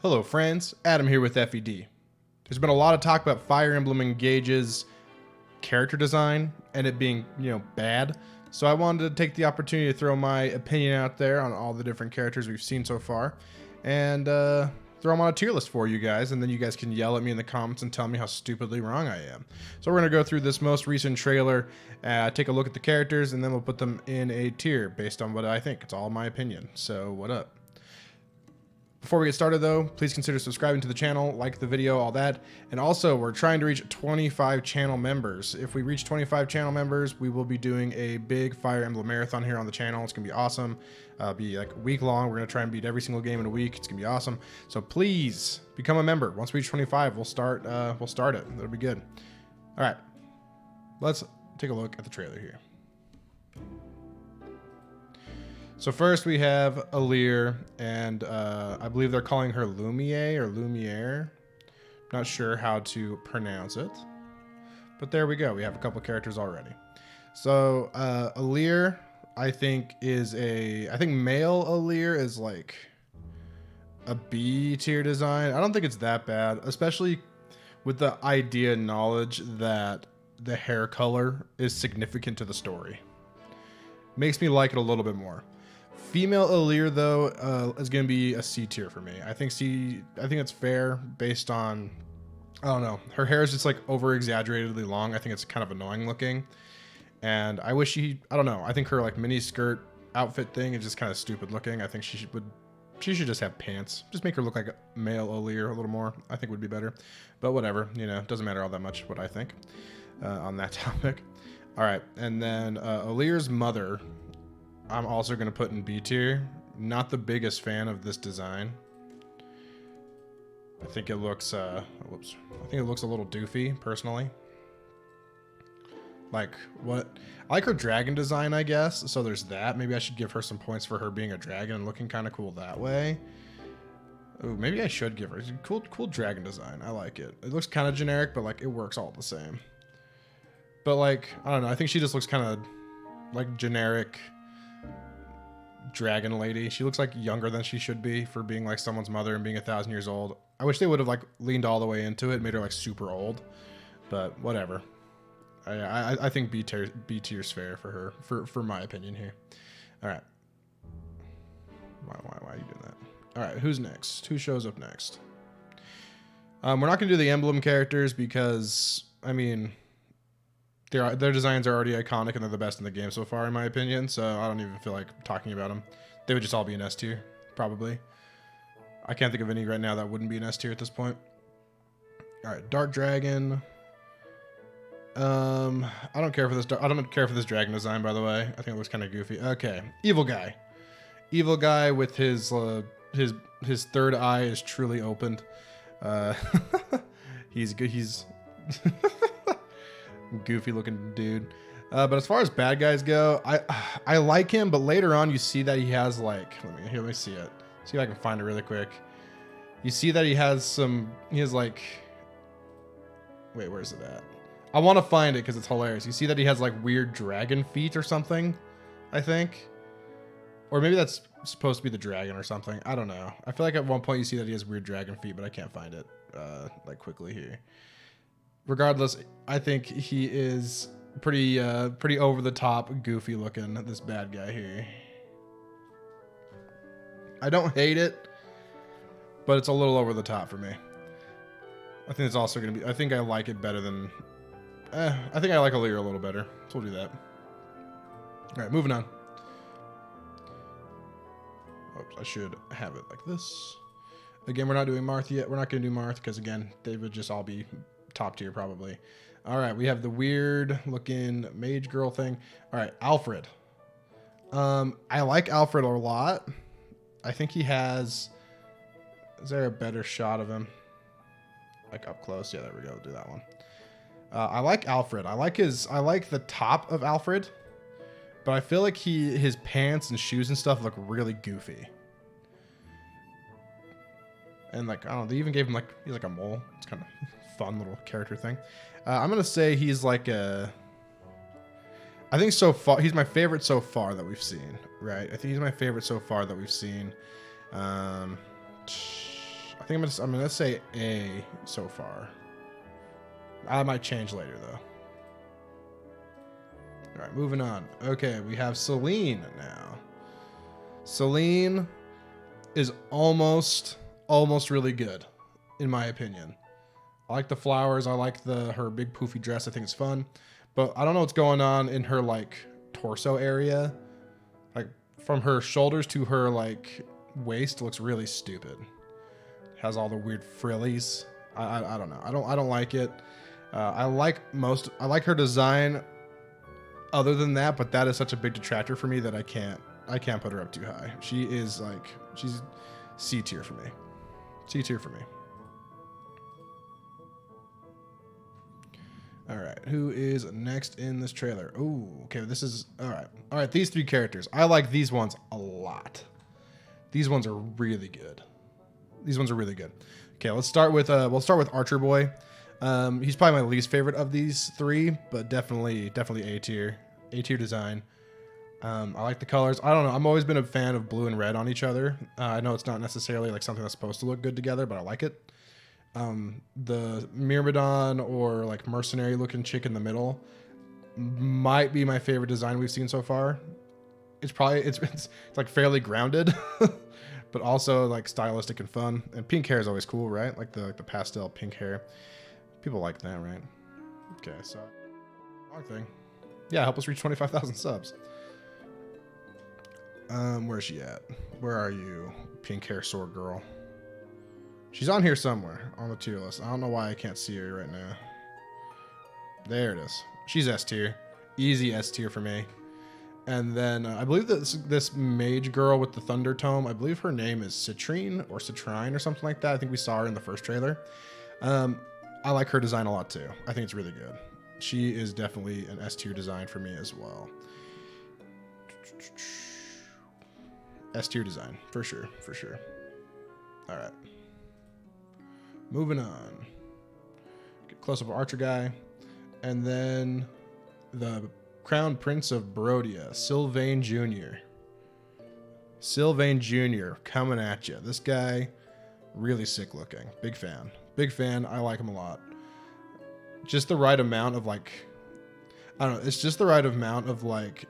Hello friends, Adam here with FED. There's been a lot of talk about Fire Emblem Engage's character design and it being, bad. So I wanted to take the opportunity to throw my opinion out there on all the different characters we've seen so far and throw them on a tier list for you guys, and then you guys can yell at me in the comments and tell me how stupidly wrong I am. So we're going to go through this most recent trailer, take a look at the characters, and then we'll put them in a tier based on what I think. It's all my opinion. So what up? Before we get started though, please consider subscribing to the channel, like the video, all that. And also, we're trying to reach 25 channel members. If we reach 25 channel members, we will be doing a big Fire Emblem marathon here on the channel. It's gonna be awesome. Be like a week long. We're gonna try and beat every single game in a week. It's gonna be awesome. So please become a member. Once we reach 25, we'll start it. That'll be good. All right, let's take a look at the trailer here. So first we have Allear, and I believe they're calling her Lumiere or Lumiere. Not sure how to pronounce it, but there we go. We have a couple characters already. So Allear, I think male Allear is like a B tier design. I don't think it's that bad, especially with the idea and knowledge that the hair color is significant to the story. Makes me like it a little bit more. Female Allear though is going to be a C tier for me. I think it's fair based on, I don't know, her hair is just like over exaggeratedly long. I think it's kind of annoying looking, and I wish I don't know. I think her like mini skirt outfit thing is just kind of stupid looking. I think she should just have pants. Just make her look like a male Allear a little more. I think would be better, but whatever. It doesn't matter all that much what I think on that topic. All right, and then Allear's mother, I'm also going to put in B tier. Not the biggest fan of this design. I think it looks, I think it looks a little doofy, personally. Like, what? I like her dragon design, I guess, so there's that. Maybe I should give her some points for her being a dragon and looking kind of cool that way. Ooh, maybe I should give her cool dragon design. I like it. It looks kind of generic, but like it works all the same. But like, I don't know, I think she just looks kind of like generic dragon lady. She looks like younger than she should be for being like someone's mother and being 1,000 years old. I wish they would have like leaned all the way into it, made her like super old, but whatever. I think B tier's fair for her, for my opinion here. All right. Why are you doing that? All right, who's next? Who shows up next? We're not gonna do the Emblem characters because I mean, their designs are already iconic and they're the best in the game so far, in my opinion. So I don't even feel like talking about them. They would just all be an S tier, probably. I can't think of any right now that wouldn't be an S tier at this point. All right, Dark Dragon. I don't care for this. I don't care for this dragon design, by the way. I think it looks kind of goofy. Okay, Evil Guy. Evil Guy with his third eye is truly opened. He's good. He's goofy looking dude. But as far as bad guys go, I like him, but later on you see that he has like, let me see it. See if I can find it really quick. You see that he has like, wait, where's it at? I want to find it because it's hilarious. You see that he has like weird dragon feet or something, I think. Or maybe that's supposed to be the dragon or something. I don't know. I feel like at one point you see that he has weird dragon feet, but I can't find it like quickly here. Regardless, I think he is pretty over the top, goofy looking, this bad guy here. I don't hate it, but it's a little over the top for me. I think it's also going to be, I think I like it better than, I think I like Allear a little better. So we'll do that. All right, moving on. Oops, I should have it like this. Again, we're not doing Marth yet. We're not going to do Marth because, again, they would just all be top tier probably. All right, we have the weird looking mage girl thing. All right, Alfred. I like Alfred a lot. I think he has, is there a better shot of him? Like up close? Yeah, there we go. Do that one. I like Alfred. I like the top of Alfred, but I feel like his pants and shoes and stuff look really goofy. And like, I don't know, they even gave him he's like a mole. It's kind of fun little character thing. I'm going to say he's like I think so far, he's my favorite so far that we've seen, right? I think he's my favorite so far that we've seen. I think I'm gonna say A so far. I might change later though. All right, moving on. Okay, we have Celine now. Celine is almost really good, in my opinion. I like the flowers. I like her big poofy dress. I think it's fun, but I don't know what's going on in her like torso area. Like from her shoulders to her like waist looks really stupid. Has all the weird frillies. I don't know. I don't like it. I like her design. Other than that, but that is such a big detractor for me that I can't put her up too high. She's C tier for me. C tier for me. All right, who is next in this trailer? Ooh, okay, this is all right. All right, these three characters. I like these ones a lot. These ones are really good. These ones are really good. Okay, we'll start with Archer Boy. He's probably my least favorite of these three, but definitely A tier. A tier design. I like the colors. I don't know. I've always been a fan of blue and red on each other. I know it's not necessarily like something that's supposed to look good together, but I like it. The Myrmidon or like mercenary looking chick in the middle might be my favorite design we've seen so far. It's like fairly grounded, but also like stylistic and fun. And pink hair is always cool, right? Like the pastel pink hair. People like that, right? Okay, so wrong thing. Yeah, help us reach 25,000 subs. Where's she at? Where are you, pink hair sword girl? She's on here somewhere on the tier list. I don't know why I can't see her right now. There it is. She's S tier. Easy S tier for me. And then I believe this mage girl with the thunder tome, I believe her name is Citrine or Citrine or something like that. I think we saw her in the first trailer. I like her design a lot too. I think it's really good. She is definitely an S tier design for me as well. S tier design, for sure, for sure. All right. Moving on. Get close up Archer guy. And then the Crown Prince of Brodia, Sylvain Jr. Sylvain Jr. coming at you. This guy, really sick looking. Big fan. Big fan. I like him a lot. Just the right amount of like, I don't know. It's just the right amount of like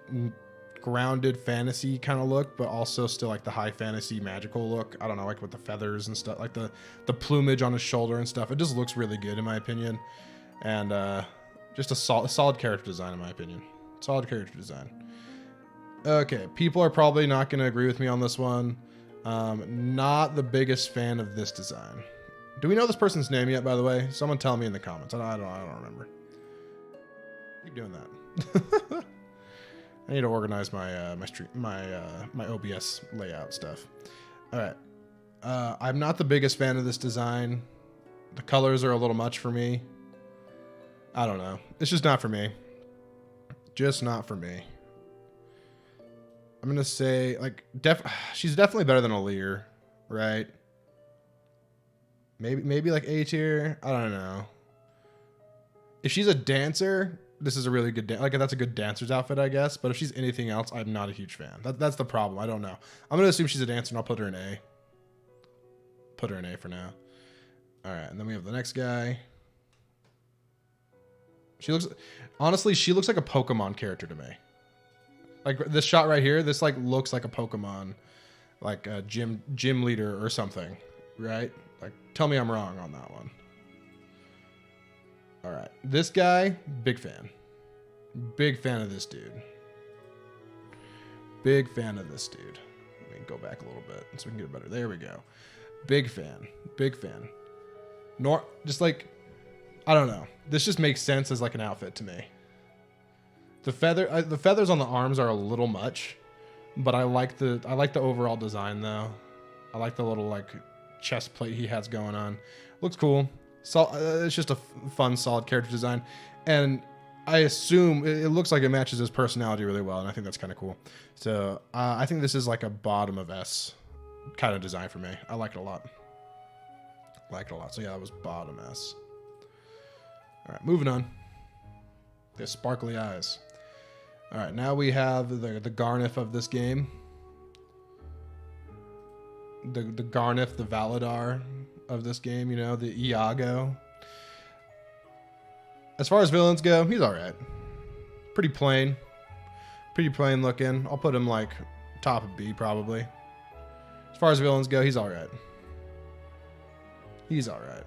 grounded fantasy kind of look, but also still like the high fantasy magical look. I don't know, like with the feathers and stuff, like the plumage on his shoulder and stuff. It just looks really good in my opinion. And just a solid character design in my opinion. Solid character design. Okay, people are probably not going to agree with me on this one. Not the biggest fan of this design. Do we know this person's name yet, by the way? Someone tell me in the comments. I don't remember. Keep doing that. I need to organize my my OBS layout stuff. All right. I'm not the biggest fan of this design. The colors are a little much for me. I don't know. It's just not for me. Just not for me. I'm gonna say like she's definitely better than Allear, right? Maybe like A tier. I don't know. If she's a dancer, this is a really good that's a good dancer's outfit, I guess. But if she's anything else, I'm not a huge fan. That's the problem. I don't know. I'm gonna assume she's a dancer, and I'll put her in A. Put her in A for now. All right, and then we have the next guy. Honestly, she looks like a Pokemon character to me. Like this shot right here, this like looks like a Pokemon, like a gym leader or something, right? Like, tell me I'm wrong on that one. All right, this guy, big fan. Big fan of this dude. Big fan of this dude. Let me go back a little bit so we can get it better. There we go. Big fan. Big fan. Just like, I don't know. This just makes sense as like an outfit to me. The feathers on the arms are a little much, but I like the overall design though. I like the little like chest plate he has going on. Looks cool. So it's just a fun, solid character design, and I assume it looks like it matches his personality really well, and I think that's kind of cool. So I think this is like a bottom of S kind of design for me. I like it a lot. Like it a lot. So yeah, that was bottom S. All right, moving on. The sparkly eyes. All right, now we have the Garnif of this game. The Garnif, the Valadar. of this game, you know, the Iago. As far as villains go, he's alright. Pretty plain looking. I'll put him like top of B probably. As far as villains go, he's alright. He's alright.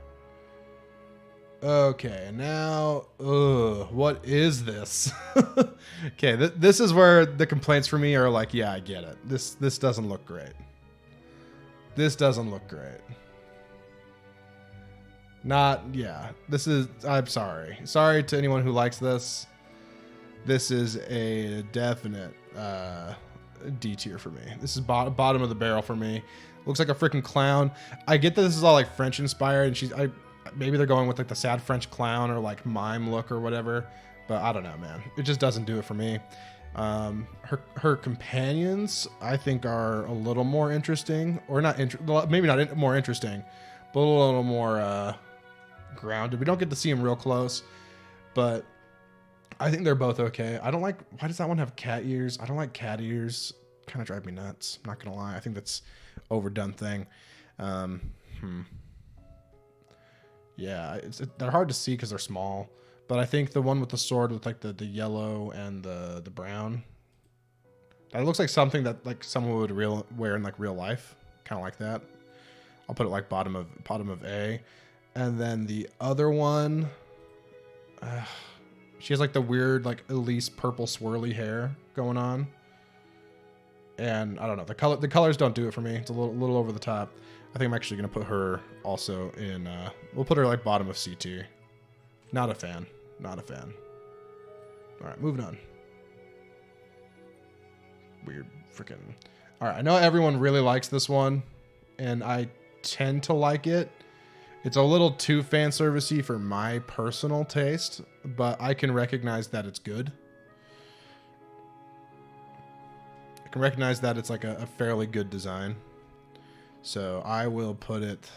Okay, now, what is this? Okay, this is where the complaints for me are like, yeah, I get it. This doesn't look great. This doesn't look great. This is, I'm sorry. Sorry to anyone who likes this. This is a definite D tier for me. This is bottom of the barrel for me. Looks like a freaking clown. I get that this is all like French inspired, and maybe they're going with like the sad French clown or like mime look or whatever, but I don't know, man. It just doesn't do it for me. Her companions, I think, are a little more interesting, or maybe not more interesting, but a little more grounded. We don't get to see them real close, but I think they're both okay. I don't like, why does that one have cat ears? I don't like cat ears. Kind of drive me nuts. I'm not gonna lie. I think that's overdone thing. Yeah, they're hard to see because they're small. But I think the one with the sword with like the yellow and the brown, that looks like something that like someone would wear in like real life, kind of like that. I'll put it like bottom of A. And then the other one, she has like the weird like Elise purple swirly hair going on. And I don't know, the colors don't do it for me. It's a little over the top. I think I'm actually gonna put her also in. We'll put her like bottom of C tier. Not a fan. Not a fan. All right, moving on. Weird freaking. All right, I know everyone really likes this one, and I tend to like it. It's a little too fan servicey for my personal taste, but I can recognize that it's good. I can recognize that it's like a fairly good design. So I will put it.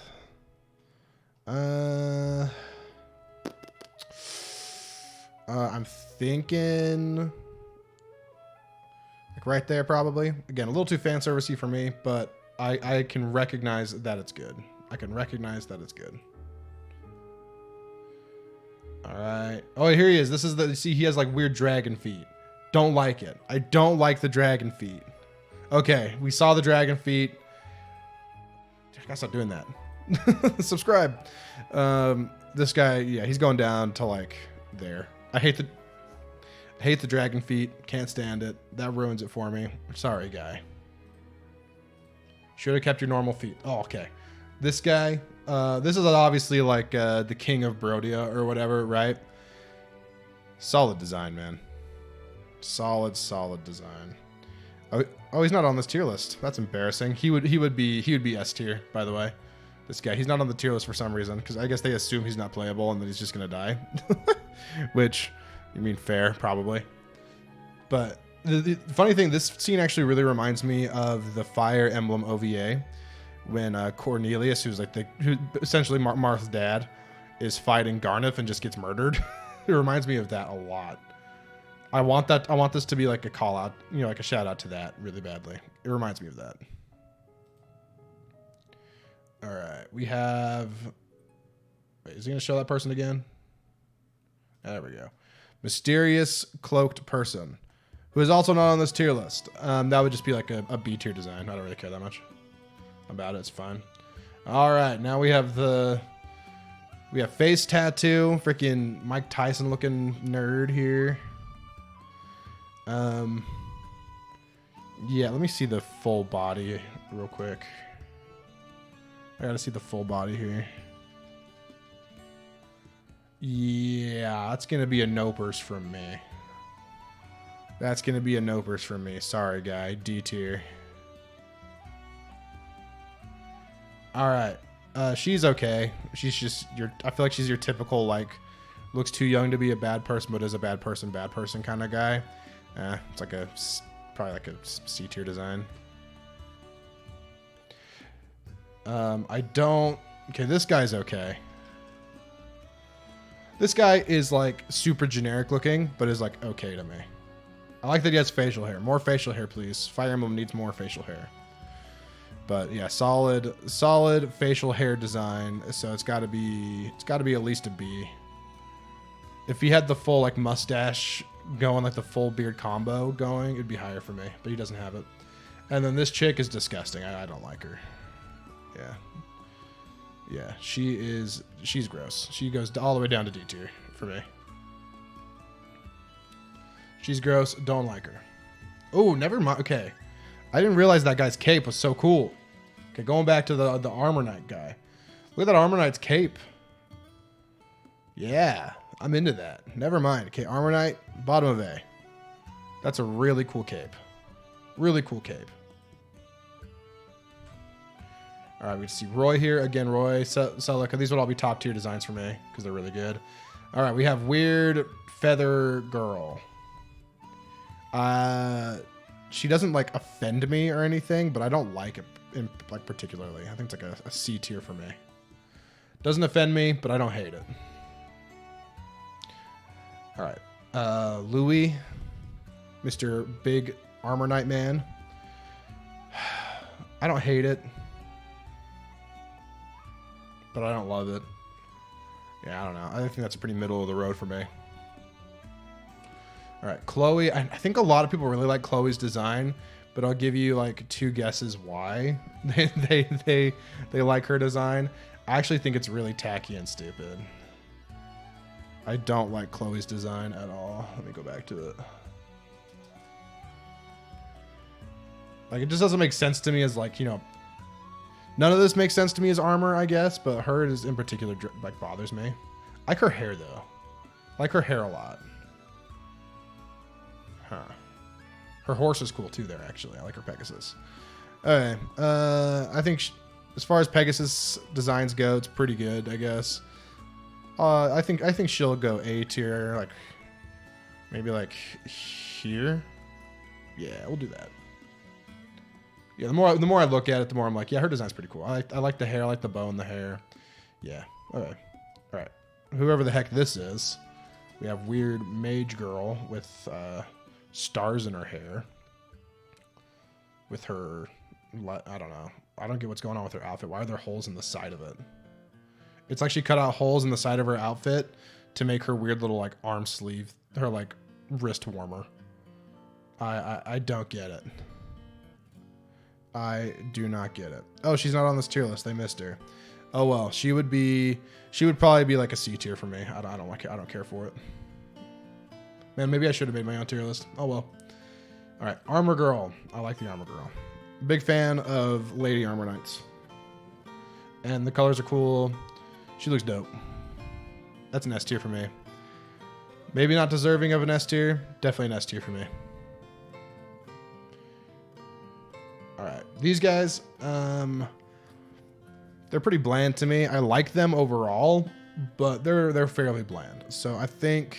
I'm thinking like right there probably. Again, a little too fan servicey for me, but I can recognize that it's good. I can recognize that it's good. All right. Oh, here he is. This is the, see, he has like weird dragon feet. Don't like it. I don't like the dragon feet. Okay, we saw the dragon feet. I gotta stop doing that. Subscribe. This guy, yeah, he's going down to like there. I hate the dragon feet. Can't stand it. That ruins it for me. Sorry, guy. Should have kept your normal feet. Oh, okay. This guy, this is obviously like the king of Brodia or whatever, right? Solid design, man. Solid design. Oh, he's not on this tier list. That's embarrassing. He would be S tier, by the way. This guy, he's not on the tier list for some reason, because I guess they assume he's not playable and that he's just gonna die. Which, you mean fair, probably. But the funny thing, this scene actually really reminds me of the Fire Emblem OVA, when Cornelius, who's essentially Marth's dad, is fighting Garneth and just gets murdered. It reminds me of that a lot. I want this to be like a call out, you know, like a shout out to that really badly. It reminds me of that. All right, we have. Wait, is he gonna show that person again? There we go. Mysterious cloaked person, who is also not on this tier list. That would just be like a B tier design. I don't really care that much about it. It's fine. All right, now we have face tattoo, freaking Mike Tyson looking nerd here. Yeah, let me see the full body real quick. I gotta see the full body here. Yeah, that's gonna be a nopers from me. That's gonna be a nopers from me. Sorry, guy. D tier. All right. She's okay. She's just I feel like she's your typical like looks too young to be a bad person, but is a bad person kind of guy. It's like probably like a C tier design. Okay, this guy's okay. This guy is like super generic looking, but is like okay to me. I like that he has facial hair. More facial hair, please. Fire Emblem needs more facial hair. But yeah, solid facial hair design. So it's got to be at least a B. If he had the full like mustache going, like the full beard combo going, it'd be higher for me. But he doesn't have it. And then this chick is disgusting. I don't like her. Yeah, she's gross. She goes all the way down to D tier for me. She's gross. Don't like her. Oh, never mind. Okay. I didn't realize that guy's cape was so cool. Okay, going back to the Armor Knight guy. Look at that Armor Knight's cape. Yeah, I'm into that. Never mind. Okay, Armor Knight, bottom of A. That's a really cool cape. Really cool cape. All right, we see Roy here. Again, Roy, Celica. These would all be top tier designs for me because they're really good. All right, we have Weird Feather Girl. She doesn't like offend me or anything, but I don't like it like particularly. I think it's like a C tier for me. Doesn't offend me, but I don't hate it. All right, Louis, Mr. Big Armor Knight Man. I don't hate it, but I don't love it. Yeah, I don't know. I think that's a pretty middle of the road for me. All right, Chloe. I think a lot of people really like Chloe's design, but I'll give you like 2 guesses why they like her design. I actually think it's really tacky and stupid. I don't like Chloe's design at all. Let me go back to it. Like, it just doesn't make sense to me as like, you know, none of this makes sense to me as armor, I guess, but her is in particular like bothers me. I like her hair though. I like her hair a lot. Huh. Her horse is cool too there, actually. I like her Pegasus. Okay. I think as far as Pegasus designs go, it's pretty good, I guess. I think she'll go A tier, like maybe like here. Yeah, we'll do that. Yeah, the more I look at it, the more I'm like, yeah, her design's pretty cool. I like the hair, I like the bow in the hair. Yeah. Okay. All right. Whoever the heck this is, we have weird mage girl with stars in her hair. With her, I don't know. I don't get what's going on with her outfit. Why are there holes in the side of it? It's like she cut out holes in the side of her outfit to make her weird little like arm sleeve, her like wrist warmer. I don't get it. I do not get it. Oh, she's not on this tier list. They missed her. Oh well, she would probably be like a C tier for me. I don't care for it. Man, maybe I should have made my own tier list. Oh well. All right, Armor Girl. I like the Armor Girl. Big fan of Lady Armor Knights. And the colors are cool. She looks dope. That's an S tier for me. Maybe not deserving of an S tier. Definitely an S tier for me. All right, these guys, they're pretty bland to me. I like them overall, but they're fairly bland. So I think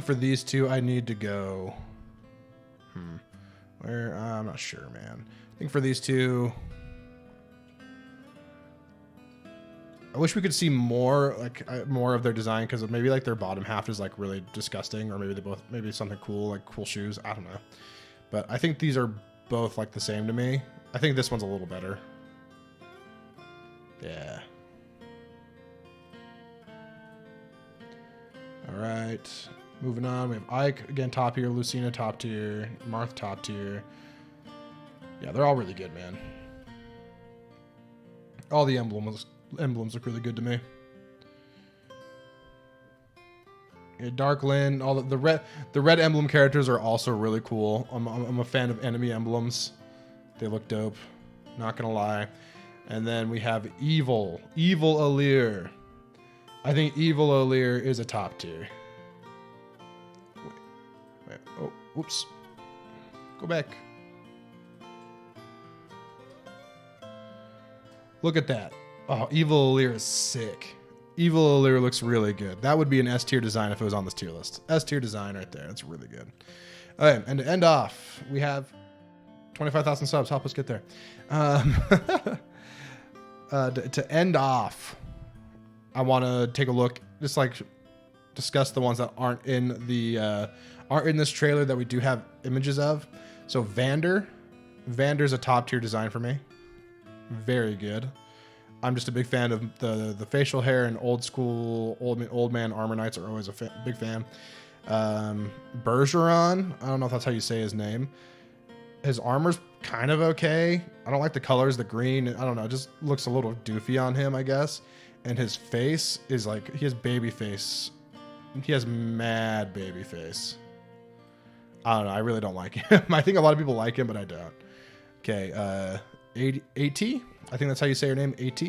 for these two, I need to go. Where I'm not sure, man. I think for these two, I wish we could see more, like more of their design, because maybe like their bottom half is like really disgusting, or maybe something cool, like cool shoes. I don't know. But I think these are both like the same to me. I think this one's a little better. Yeah. All right. Moving on. We have Ike, again, top tier. Lucina, top tier. Marth, top tier. Yeah, they're all really good, man. All the emblems look really good to me. Yeah, Dark Lyn, all the red emblem characters are also really cool. I'm a fan of enemy emblems. They look dope. Not gonna lie. And then we have Evil Allear. I think Evil Allear is a top tier. Wait. Oh, whoops. Go back. Look at that. Oh, Evil Allear is sick. Evil Allear looks really good. That would be an S tier design if it was on this tier list. S tier design right there. That's really good. Okay, and to end off, we have 25,000 subs. Help us get there. To end off, I want to take a look, just like discuss the ones that aren't in this trailer that we do have images of. So Vander Vander's a top tier design for me. Very good. I'm just a big fan of the facial hair, and old school old man armor knights are always a big fan. Bergeron, I don't know if that's how you say his name. His armor's kind of okay. I don't like the colors, the green. I don't know, it just looks a little doofy on him, I guess. And his face is like, he has baby face. He has mad baby face. I don't know, I really don't like him. I think a lot of people like him, but I don't. Okay, AT? I think that's how you say her name, AT.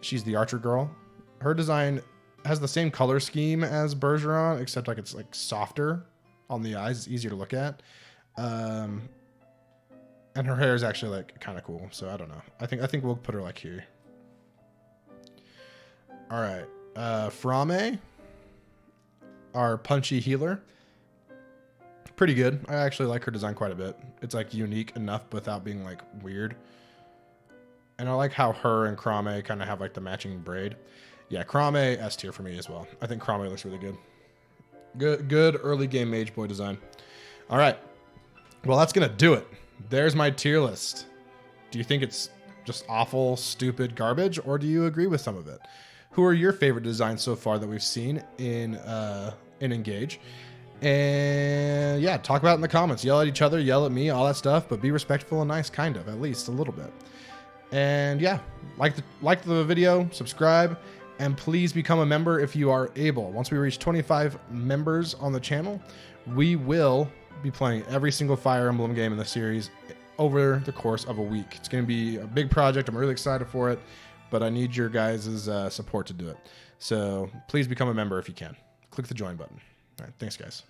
She's the archer girl. Her design has the same color scheme as Bergeron, except like it's like softer on the eyes. It's easier to look at. And her hair is actually like kind of cool. So I don't know. I think we'll put her like here. All right. Frame, our punchy healer. Pretty good. I actually like her design quite a bit. It's like unique enough without being like weird. And I like how her and Crame kind of have like the matching braid. Yeah, Crame S tier for me as well. I think Crame looks really good. Good early game mage boy design. All right. Well, that's going to do it. There's my tier list. Do you think it's just awful, stupid garbage, or do you agree with some of it? Who are your favorite designs so far that we've seen in Engage? And yeah, talk about it in the comments. Yell at each other, yell at me, all that stuff, but be respectful and nice, kind of, at least a little bit. And yeah, like the video, subscribe, and please become a member if you are able. Once we reach 25 members on the channel, we will be playing every single Fire Emblem game in the series over the course of a week. It's going to be a big project. I'm really excited for it, but I need your guys' support to do it. So please become a member if you can. Click the join button. All right, thanks, guys.